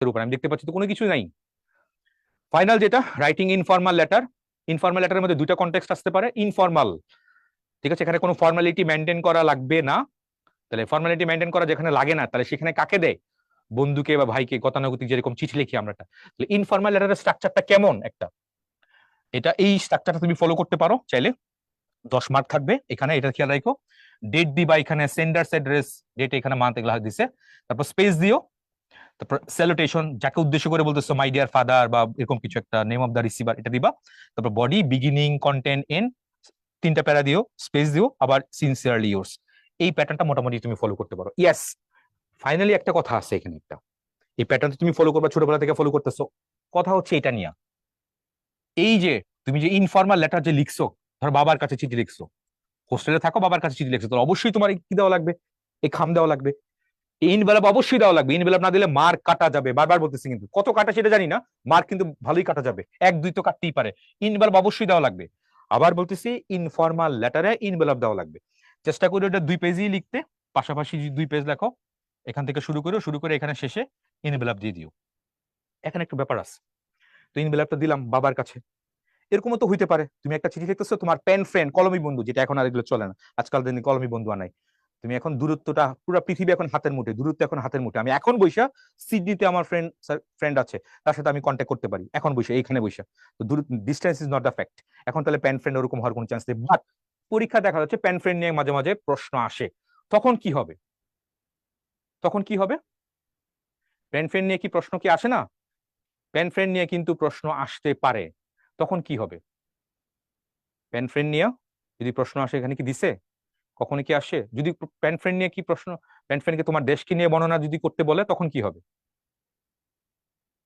এর উপর আমি দেখতে পাচ্ছি তো কোনো কিছু নাই। ফাইনাল যেটা রাইটিং ইনফর্মাল লেটার, ইনফর্মাল লেটারের মধ্যে দুইটা কনটেক্সট আসতে পারে। ইনফর্মাল, ঠিক আছে, এখানে কোনো ফর্মালিটি মেনটেন করা লাগবে না। তাহলে ফর্মালিটি মেনটেন করা যেখানে লাগে না, তাহলে সেখানে কাকে দেয়? বন্ধুকে বা ভাইকে, গতানুগতিক যেরকম চিঠি লিখি আমরা। তাহলে ইনফর্মাল লেটারের স্ট্রাকচারটা কেমন একটা, এটা এই স্ট্রাকচারটা তুমি ফলো করতে পারো চাইলে। 10 মার্ক থাকবে এখানে, এটা খেয়াল রাখো। ডেট দিবা এখানে, সেন্ডার্স অ্যাড্রেস, ডেট এখানে, মান্থ এগুলো দিছে। তারপর স্পেস দিও। তারপর স্যালুটেশন, যাকে উদ্দেশ্য করে বলতেছো, মাই ডিয়ার ফাদার বা এরকম কিছু একটা, নেম অফ দা রিসিভার, এটা দিবা। তারপর বডি, বিগিনিং, কন্টেন্ট, এন্ড, 3টা প্যারা দিও, স্পেস দিও, আবার সিনসিয়ারলি ইয়োর্স। এই প্যাটার্নটা মোটামুটি তুমি ফলো করতে পারো। ইয়েস, ফাইনালি একটা কথা আছে এখানে একটা, এই প্যাটার্ন তুমি ফলো করবা, ছোটবেলা থেকে ফলো করতেছো। কথা হচ্ছে এটা নিয়ে, এই যে তুমি যে ইনফর্মাল লেটার যে লিখছো, ধর বাবার কাছে চিঠি লিখছো, হোস্টেলে থাকো, বাবার কাছে চিঠি লিখছো, তো অবশ্যই তোমার কি দেওয়া লাগবে? এই খাম দেওয়া লাগবে। ইনভেলপ অবশ্যই দেওয়া লাগবে। ইনভেলপ না দিলে মার্ক কাটা যাবে, বারবার বলতেছি, কিন্তু কত কাটা সেটা জানি না, মার্ক কিন্তু ভালোই কাটা যাবে, 1-2 তো কাটতেই পারে। ইনভেলপ অবশ্যই দেওয়া লাগবে। আবার বলতেছি, ইনফর্মাল লেটারে ইনভেলপ দেওয়া লাগবে। চেষ্টা করি ওটা 2 পেজই লিখতে, পাশাপাশি 2 পেজ লেখো, এখান থেকে শুরু করে এখানে শেষে ইনভেলপ দিয়ে দিও। এখানে একটু ব্যাপার আছে। তো ইনভেলপটা দিলাম বাবার কাছে। এরকমও তো হইতে পারে তুমি একটা চিঠি লিখতেছো, তোমার পেন ফ্রেন্ড, কলমি বন্ধু, যেটা এখন আর এগুলো চলে না, আজকাল দিনে কলমি বন্ধু আনাই। তুমি এখন দূরত্বটা, পুরো পৃথিবী এখন হাতের মুঠে, দূরত্ব এখন হাতের মুঠে। আমি এখন বৈশা সিডনিতে আমার ফ্রেন্ড আছে, তার সাথে আমি কন্ট্যাক্ট করতে পারি এখন বৈশা, এইখানে বৈশা। তো distance is not the fact. এখন তাহলে পেন ফ্রেন্ড ওরকম হওয়ার কোনো চান্স নেই। বাট পরীক্ষা দেখা যাচ্ছে পেন ফ্রেন্ড নিয়ে মাঝে মাঝে প্রশ্ন আসে, তখন কি হবে? তখন কি হবে? পেন ফ্রেন্ড নিয়ে কি প্রশ্ন কি আসে না? পেন ফ্রেন্ড নিয়ে কিন্তু প্রশ্ন আসতে পারে। তখন কি হবে? পেন ফ্রেন্ড নিয়ে যদি প্রশ্ন আসে, এখানে কি দিছে? কখনো কি আসে? যদি পেন ফ্রেন্ড নিয়ে কি প্রশ্ন, পেন ফ্রেন্ডকে তোমার দেশকে নিয়ে বর্ণনা যদি করতে বলে, তখন কি হবে?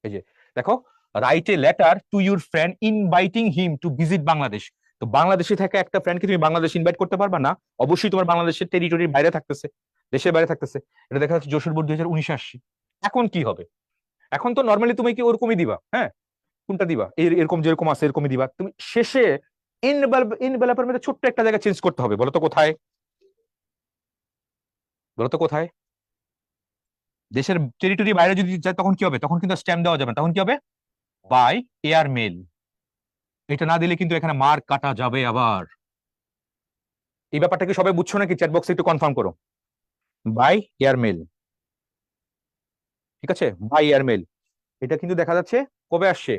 এই যে দেখো, right a letter to your friend inviting him to visit Bangladesh. তো বাংলাদেশে থাকা একটা ফ্রেন্ডকে তুমি বাংলাদেশ ইনভাইট করতে পারবা না? অবশ্যই তোমার বাংলাদেশের টেরিটরির বাইরে থাকতেছে, দেশের বাইরে থাকতেছে। এটা দেখা যাচ্ছে যশোর বোর্ড 2019 আসছে। এখন কি হবে? এখন তো নর্মালি তুমি কি ওরকমই দিবা, হ্যাঁ, কোনটা দিবা, এরকম যেরকম আছে এরকমই দিবা। তুমি শেষে ইনভেলপের মধ্যে ছোট্ট একটা জায়গা চেঞ্জ করতে হবে, বলো তো কোথায়? বলো তো কোথায়? দেশের টেরিটরি বাইরে যদি যায় তখন কি হবে? তখন কিন্তু স্ট্যাম্প দেওয়া যাবে না, তখন কি হবে? By air mail. এটা না দিলে কিন্তু এখানে মার্ক কাটা যাবে আবার। এই ব্যাপারটা কি সবাই বুঝছো নাকি? চ্যাট বক্সে একটু কনফার্ম করো। বাই এয়ার মেল, ঠিক আছে, বাই এয়ার মেল। এটা কিন্তু দেখা যাচ্ছে কবে আসছে,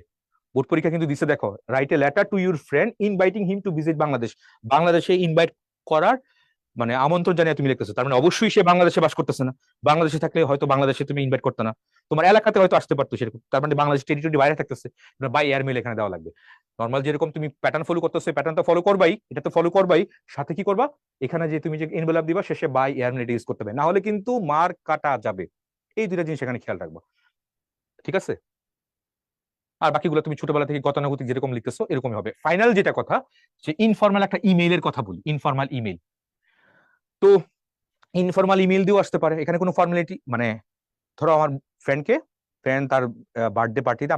বোর্ড পরীক্ষা কিন্তু দিছে, দেখো, right a letter to your friend inviting him to visit Bangladesh. বাংলাদেশে ইনভাইট করার মানে আমন্ত্রণ জানিয়ে তুমি লিখতেছো, তার মানে অবশ্যই সে বাংলাদেশে বাস করতেছে না। বাংলাদেশে থাকলে হয়তো বাংলাদেশে তুমি ইনভাইট করতে না, তোমার এলাকাতে হয়তো আসতে পারতো সেরকম, তার মানে বাংলাদেশ টেরিটরি বাইরে থাকতেছে। বাই এয়ার মেল এখানে দেওয়া লাগবে। নর্মাল যেরকম তুমি প্যাটার্ন ফলো করতেছো, প্যাটার্ন তো ফলো করবাই, এটা তো ফলো করবাই, সাথে কি করবা, এখানে যে তুমি যে এনভেলপ দিবা শেষে বাই এয়ার মেল ইউজ করতে হবে, না হলে কিন্তু মার্ক কাটা যাবে। এই 2টা জিনিস এখানে খেয়াল রাখবা, ঠিক আছে? আর বাকিগুলো তুমি ছোটবেলা থেকে গতানুগতিক যেরকম লিখতেছো এরকমই হবে। ফাইনাল যেটা কথা, যে ইনফর্মাল একটা ইমেইলের কথা বলি, ইনফর্মাল ইমেইল। তো ইনফর্মাল ইমেল দিয়েও আসতে পারে, এখানে কোনো ফর্মালিটি মানে, ধরো আমার ফ্রেন্ড তার বার্থডে পার্টিতে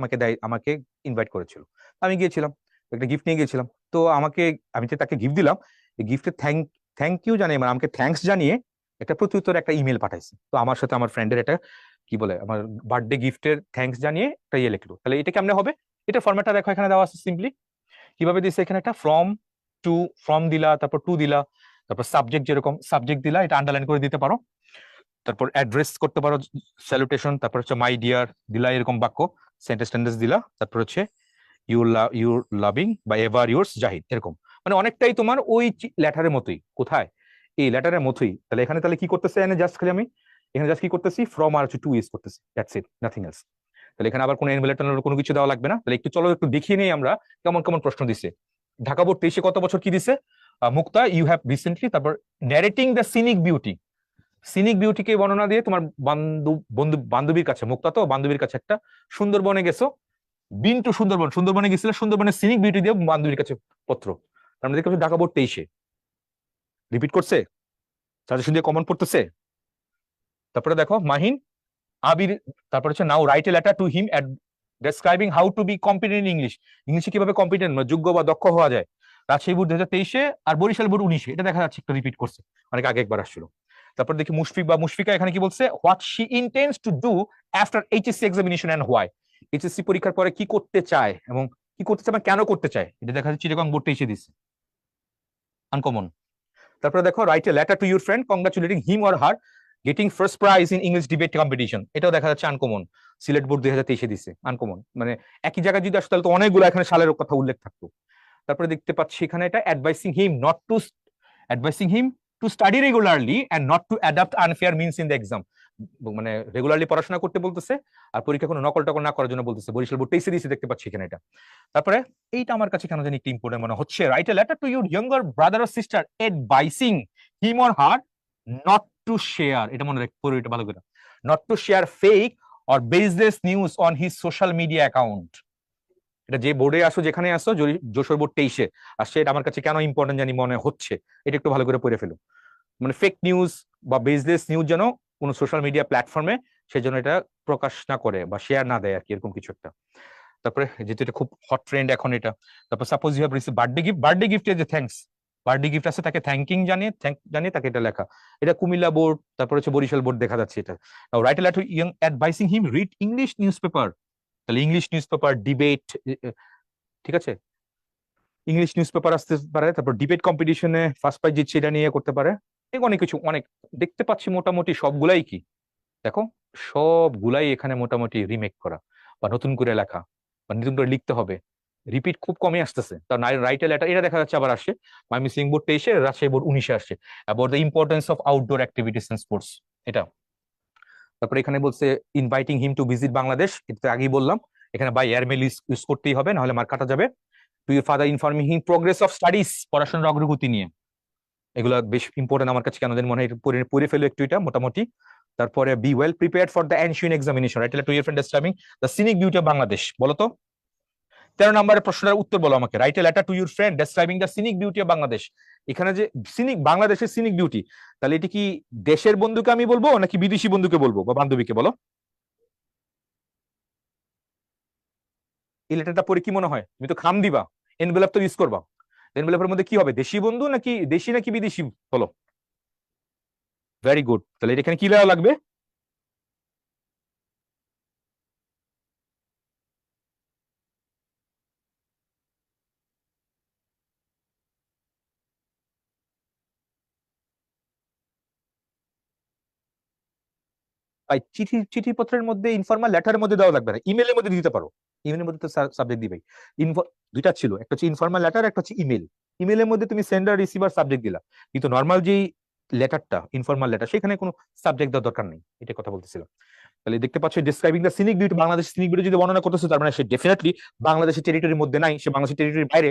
আমাকে ইনভাইট করেছিল, আমি গিয়েছিলাম, একটা গিফট নিয়ে গিয়েছিলাম। তো আমি যে তাকে গিফট দিলাম, এই গিফটে থ্যাংক ইউ জানিয়ে, মানে আমাকে থ্যাঙ্কস জানিয়ে একটা প্রত্যুত্তর একটা ইমেল পাঠাইছে। তো আমার সাথে আমার ফ্রেন্ডের এটা কি বলে, আমার বার্থডে গিফটের থ্যাঙ্কস জানিয়ে একটা ইয়ে লিখলো। তাহলে এটা কেমনে হবে? এটা ফরম্যাটটা দেখো এখানে দেওয়া আছে সিম্পলি। কিভাবে দিচ্ছে এখানে, একটা টু ফ্রম দিলা, তারপর টু দিলা, তারপর সাবজেক্ট, যেরকম সাবজেক্ট দিলা এটা আন্ডারলাইন করে দিতে পারো। তারপর অ্যাড্রেস করতে পারো, স্যালুটেশন, তারপর হচ্ছে মাই ডিয়ার দিলা, এরকম বাক্য সেন্টেন্স দিলা। তারপর হচ্ছে ইউ লাভিং বা এভার ইউরস জাহিদ, এরকম। মানে অনেকটাই তোমার ওই লেটারের মতোই। কোথায়? এই লেটারের মতোই। তাহলে এখানে তাহলে কি করতেছে, এখানে জাস্ট খালি আমি এখানে জাস্ট কি করতেছি, ফ্রম আর হচ্ছে টু ইউজ করতেছি, দ্যাটস ইট, নাথিং এলস। তাহলে এখানে আবার কোনো এনভেলপ কোনো কিছু দেওয়া লাগবে না। তাহলে একটু চলো একটু দেখিয়ে নেই আমরা কেমন কেমন প্রশ্ন দিছে। ঢাকা বোর্ড 23-এ কত বছর কি দিছে? মুক্তা, ইউ হ্যাভ রিসেন্টলি, তারপর narrating the scenic beauty, scenic বিউটিকে বর্ণনা দিয়ে তোমার বান্ধবীর কাছে, মুক্তা তো বান্ধবীর কাছে একটা সুন্দরবনে গেছো, বিন টু সুন্দরবনে গেছিল, সুন্দরবনের সিনিক বিউটি দিয়ে বান্ধবীর কাছে পত্র। তার মানে দেখতে পাচ্ছি ঢাকা বোর্ড 23-এ রিপিট করছে, সাজেশন দিয়ে কমন পড়তেছে। তারপরে দেখো মাহিন আবির, তারপর হচ্ছে now write a letter to him describing how to be competent in English. ইংলিশে কিভাবে কম্পিটেন্ট যোগ্য বা দক্ষ হওয়া যায়। রাজশাহী বোর্ড 2023-এ আর বরিশাল বোর্ড 19-এ, এটা দেখা যাচ্ছে একটু রিপিট করছে, অনেক আগে একবার আসছিল। তারপর দেখি মুশফিকা এখানে কি বলছে, what she intends to do after HSC examination and why. HSC পরীক্ষার পরে কি করতে চায় এবং কি করতে চায়, কেন করতে চায়, এটা দেখা যাচ্ছে চিটাগং বোর্ডে এসে দিচ্ছে, আনকমন। তারপরে দেখো, right a letter to your friend congratulating him or her getting first prize in English debate competition, এটাও দেখা যাচ্ছে আনকমন, সিলেট বোর্ড 2023 দিছে, আনকমন। মানে একই জায়গায় যদি আসতো তাহলে তো অনেকগুলো এখানে সালের কথা উল্লেখ থাকতো। তারপরে দেখতে পাচ্ছি এখানে এটা advising him to study regularly and not to adapt unfair means in the exam, মানে রেগুলারলি পড়াশোনা করতে বলতেছে আর পরীক্ষা কোনো নকল টকল না করার জন্য বলতেছে। বরিশাল বোর্ড 23 দিছে, দেখতে পাচ্ছি এখানে এটা। তারপরে এইটা আমার কাছে কেন জানি একটু ইম্পর্টেন্ট মনে হচ্ছে, right a letter to your younger brother or sister advising him or her not to share, এটা মনে রাখতে এটা ভালো করে, not to share fake or baseless news on his social media account. এটা যে বোর্ডে আসো, যেখানে আসো, যশোর বোর্ড 23 আসছে, এটা আমার কাছে কেন ইম্পর্টেন্ট জানি মনে হচ্ছে, এটা একটু ভালো করে পড়ে ফেলো। মানে ফেক নিউজ বা বেসলেস নিউজ যেন কোনো সোশ্যাল মিডিয়া প্ল্যাটফর্মে সেজন্য এটা প্রকাশ না করে বা শেয়ার না দেয় আর কি, এরকম কিছু একটা। তারপরে যেহেতু এটা খুব হট ট্রেন্ড এখন এটা, তারপর suppose you have receive birthday gift যে থ্যাঙ্কস, বার্থডে গিফট আছে তাকে থ্যাঙ্কিং জানিয়ে তাকে এটা লেখা, এটা কুমিল্লা বোর্ড, তারপর হচ্ছে বরিশাল বোর্ড দেখা যাচ্ছে এটা। Right a letter too young advising him read English news paper, তাহলে ইংলিশ নিউজ পেপার ডিবেট, ঠিক আছে, ইংলিশ নিউজ পেপার আসতে পারে, তারপর ডিবেট কম্পিটিশনে ফার্স্ট প্রাইজ জিতছে এটা নিয়ে করতে পারে, অনেক কিছু, অনেক দেখতে পাচ্ছি। মোটামুটি সবগুলাই কি দেখো, সবগুলাই এখানে মোটামুটি রিমেক করা বা নতুন করে লেখা বা নতুন করে লিখতে হবে, রিপিট খুব কমই আসতেছে। তার রাইট এ লেটার এটা দেখা যাচ্ছে আবার আসছে, ময়মনসিং বোর্ড 23, রাজশাহী বোর্ড 19 আসছে, about the importance of outdoor activities and sports, এটা। তারপরে এখানে বলছে inviting him to visit Bangladesh, এটা আগেই বললাম, এখানে বাই এয়ারমেল ইউজ করতেই হবে, নাহলে মার কাটা যাবে। To your father informing him progress of studies, পড়াশোনার অগ্রগতি নিয়ে, এগুলো বেশ ইম্পর্টেন্ট আমার কাছে, কেন জানি মনে হয় পড়ে ফেলো একটু এটা মোটামুটি। তারপরে be well prepared for the ensuing examination, write to your friend describing the scenic beauty of Bangladesh, বলো তো 13 নম্বরের প্রশ্নের উত্তর বলো আমাকে, write a letter to your friend describing the scenic beauty of Bangladesh. এখানে যে বাংলাদেশের সিনিক বিউটি, তাহলে এটি কি দেশের বন্ধুকে আমি বলবো নাকি বিদেশি বন্ধুকে বলবো বা বান্ধবীকে, বলো? এই লেটারটা পড়ে কি মনে হয়, তুমি তো খাম দিবা, এনভেলপ তো ইউজ করবা, এনভেলপের মধ্যে কি হবে, দেশি বন্ধু নাকি দেশি নাকি বিদেশি, বলো? ভেরি গুড, তাহলে এখানে কি লেখা লাগবে? ভাই চিঠিপত্রের মধ্যে ইনফর্মাল লেটারের মধ্যে দেওয়া লাগবে না, ইমেলের মধ্যে দিতে পারো, ইমেলের মধ্যে তো সাবজেক্ট দিবেই। দুইটা ছিল, একটা হচ্ছে ইনফর্মাল লেটার, একটা হচ্ছে ইমেল। ইমেলের মধ্যে তুমি সেন্ডার রিসিভার সাবজেক্ট দিলা, কিন্তু নর্মাল যেই লেটারটা ইনফর্মাল লেটার সেখানে কোনো সাবজেক্ট দেওয়ার দরকার নেই, এটা কথা বলতেছিলাম। তাহলে দেখতে পাচ্ছ describing the scenic beauty Bangladesh, scenic beauty যদি বর্ণনা করতেছে তার মানে সে ডেফিনেটলি বাংলাদেশের টেরিটরির মধ্যে নাই, সে বাংলাদেশের টেরিটরির বাইরে,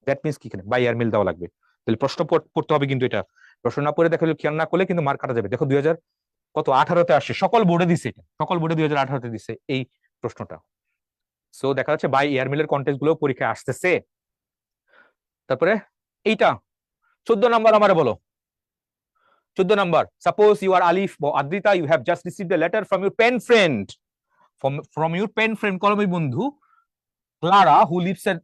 দ্যাট মিনস কি এখানে বাই এয়ারমেল দেওয়া লাগবে। তাহলে প্রশ্ন পড়তে হবে, কিন্তু এটা প্রশ্ন না পড়ে দেখো, খেয়াল না করলে কিন্তু মার্ক কাটা যাবে। দেখো 2018 আসছে, সকল বোর্ডে দিছে, এটা সকল বোর্ডে 2018 দিছে এই প্রশ্নটা। সো দেখা যাচ্ছে বাই এয়ারমেলের কন্টেস্ট গুলো পরীক্ষায় আসতেছে। তারপরে এইটা 14 নাম্বার আমারে বলো, 14 number, suppose you are Alif বা Adrita, you have just received a letter from your pen friend, from your pen friend কলমী বন্ধু Clara, who lives at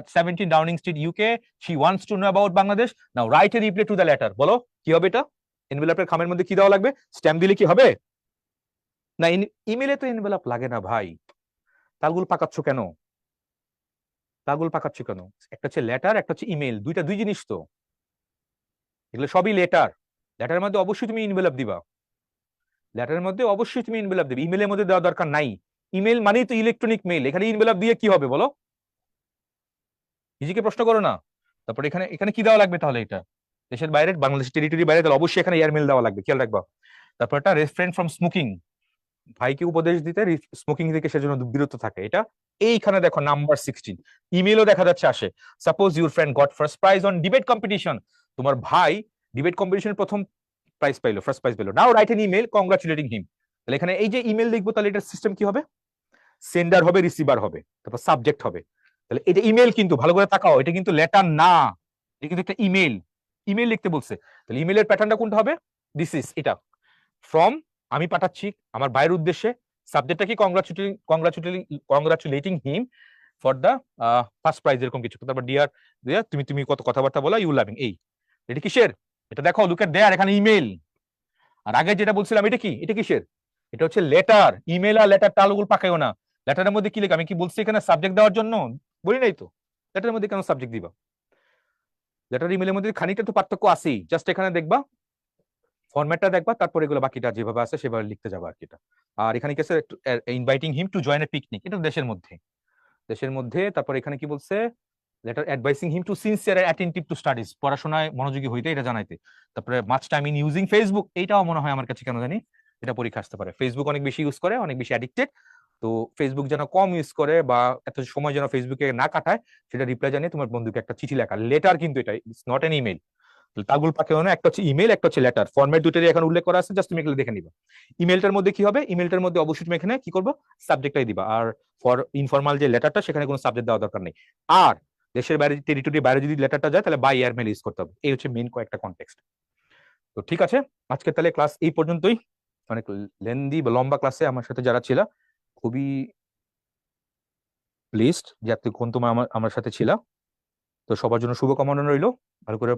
17 Downing Street, UK. She wants to know about Bangladesh. Now write a reply to the letter. বলো কি হবে এটা? এনভেলপের খামের মধ্যে কি দেওয়া লাগবে? স্ট্যাম্প দিলে কি হবে? না, ইমেলে তো এনভেলপ লাগে না ভাই, তালগুল পাকাচ্ছ কেন? তালগুল পাকাচ্ছ কেন? একটা হচ্ছে লেটার, একটা হচ্ছে ইমেল, দুই জিনিস তো, এগুলো সবই লেটার। লেটারের মধ্যে অবশ্যই তুমি ইনভেলপ দিবা, লেটারের মধ্যে অবশ্যই তুমি ইনভেলপ দিবে, ইমেলের মধ্যে দেওয়া দরকার নাই। ইমেল মানেই তো ইলেকট্রনিক মেইল, এখানে ইনভেলপ দিয়ে কি হবে বলো? নিজেকে প্রশ্ন করো না। তারপর এখানে এখানে কি দেওয়া লাগবে তাহলে, এটা দেশের বাইরে, বাংলাদেশ টেরিটরি বাইরে, তাহলে অবশ্যই এখানে এয়ারমেল দেওয়া লাগবে, খেয়াল রাখবা। তারপর একটা রেফ্রেন ফ্রম স্মোকিং, ভাইকে উপদেশ দিতে স্মোকিং থেকে সেজন্য বিরত থাকে, এটা এইখানে দেখো নাম্বার 16। ইমেলও দেখা যাচ্ছে আসে, suppose your friend goat first prize on debate competition, তোমার ভাই ডিবেট কম্পিটিশনের প্রথম প্রাইজ পাইলো, ফার্স্ট প্রাইজ পাইলো, নাও রাইট এন ইমেল কংগ্রাচুলেটিং হিম। তাহলে এখানে এই যে ইমেল লিখবো, তাহলে এটার সিস্টেম কি হবে? সেন্ডার হবে, রিসিভার হবে, তারপর সাবজেক্ট হবে। তাহলে এটা ইমেল, কিন্তু ভালো করে তাকাও, এটা কিন্তু লেটার না, এটা কিন্তু একটা ইমেল, ইমেল লিখতে বলছে। তাহলে ইমেলের প্যাটার্নটা কোনটা হবে? দিস ইজ এটা, ফ্রম আমি পাঠাচ্ছি আমার ভাইয়ের উদ্দেশ্যে, সাবজেক্টটা কি congratulating him for the first prize, এরকম কিছু। তারপর ডিয়ার তুমি কত কথাবার্তা বলা, ইউ লাভিং, এই এটা কিসের? এটা দেখো, লুক এট দেয়ার, এখানে ইমেল। আর আগে যেটা বলছিলাম এটা কি, এটা কিসের, এটা হচ্ছে লেটার। ইমেল আর লেটার তালুগুল পাকাইও না। লেটারের মধ্যে কি লেখা, আমি কি বলছি এখানে সাবজেক্ট দেওয়ার জন্য? বলি নাই তো। লেটারের মধ্যে কেন সাবজেক্ট দিবা? লেটার ইমেলের মধ্যে খানিকটা তো পার্থক্য আছেই, জাস্ট এখানে দেখবা ফরম্যাটটা দেখবা, তারপর এগুলো বাকিটা যেভাবে আছে সেভাবে লিখতে যাবা আর কি। এটা আর এখানে কি আছে, inviting him to join a picnic, এটা দেশের মধ্যে, দেশের মধ্যে। তারপর এখানে কি বলছে, letter advising him to sincere and attentive to studies, পড়াশোনায় মনোযোগী হইতে, এটা জানাইতে। তারপরে much time in using Facebook, এইটাও মনে হয় আমার কাছে কেন জানি এটা পরীক্ষা আসতে পারে। ফেসবুক অনেক বেশি ইউজ করে, অনেক বেশি অ্যাডিক্টেড, তো ফেসবুক যেন কম ইউজ করে বা এত সময় যেন ফেসবুকে না কাটায়, সেটা রিপ্লাই জানিয়ে তোমার বন্ধুকে একটা চিঠি লেখা, লেটার কিন্তু এটা, ইটস নট এন ইমেল। তাগুল পাকে একটা হচ্ছে ইমেল, একটা হচ্ছে লেটার, ফরম্যাট দুটোরই এখন উল্লেখ করা আছে, জাস্ট তুমি এগুলো দেখে নিবা। ইমেলটার মধ্যে কি হবে, ইমেলটার মধ্যে অবশ্যই তুমি এখানে কি করবো, সাবজেক্টটাই দিবা। আর ফর ইনফরমাল যে লেটারটা, সেখানে কোনো সাবজেক্ট দেওয়া দরকার নেই। আর দেশের বাইরে, টেরিটরির বাইরে যদি লেটারটা যায়, তাহলে বাই এয়ারমেল ইউজ করতে হবে। এই হচ্ছে মেইন কয়েকটা কনটেক্সট। তো ঠিক আছে, আজকে তাহলে ক্লাস এই পর্যন্তই। অনেক লেন্দি বা লম্বা ক্লাসে আমার সাথে যারা ছিল, খুবই প্লিজড যে এতক্ষণ তোমার আমার সাথে ছিল। তো সবার জন্য শুভকামনা রইল, ভালো করে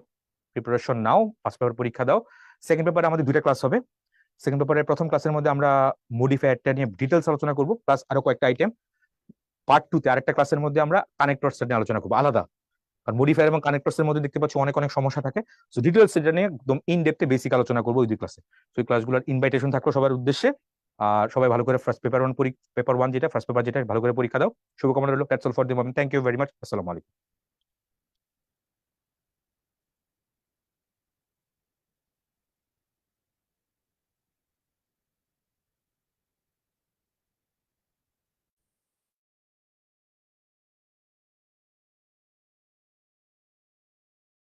প্রিপারেশন নাও, ফার্স্ট পেপার পরীক্ষা দাও। সেকেন্ড পেপারে আমাদের দুইটা ক্লাস হবে। সেকেন্ড পেপারের প্রথম ক্লাসের মধ্যে আমরা মডিফায়ারটা নিয়ে ডিটেলস আলোচনা করবো, প্লাস আরো কয়েকটা আইটেম। পার্ট টু তে আরেকটা ক্লাসের মধ্যে আমরা কানেক্টরস নিয়ে আলোচনা করবো আলাদা। আর মডিফায়ার এবং কানেক্টরস এর মধ্যে দেখতে পাচ্ছি অনেক অনেক সমস্যা থাকে। সো ডিটেলস এটা নিয়ে একদম ইন ডেপথে বেসিক আলোচনা করবো ওই দুই ক্লাসে। তো এই ক্লাসগুলোর ইনভাইটেশন থাকলো সবার উদ্দেশ্যে। আর সবাই ভালো করে ফার্স্ট পেপার ওয়ান যেটা, ফার্স্ট পেপার যেটা ভালো করে পরীক্ষা দাও। শুভকামনা রইল। That's all for the moment. Thank you very much. আসসালামু আলাইকুম।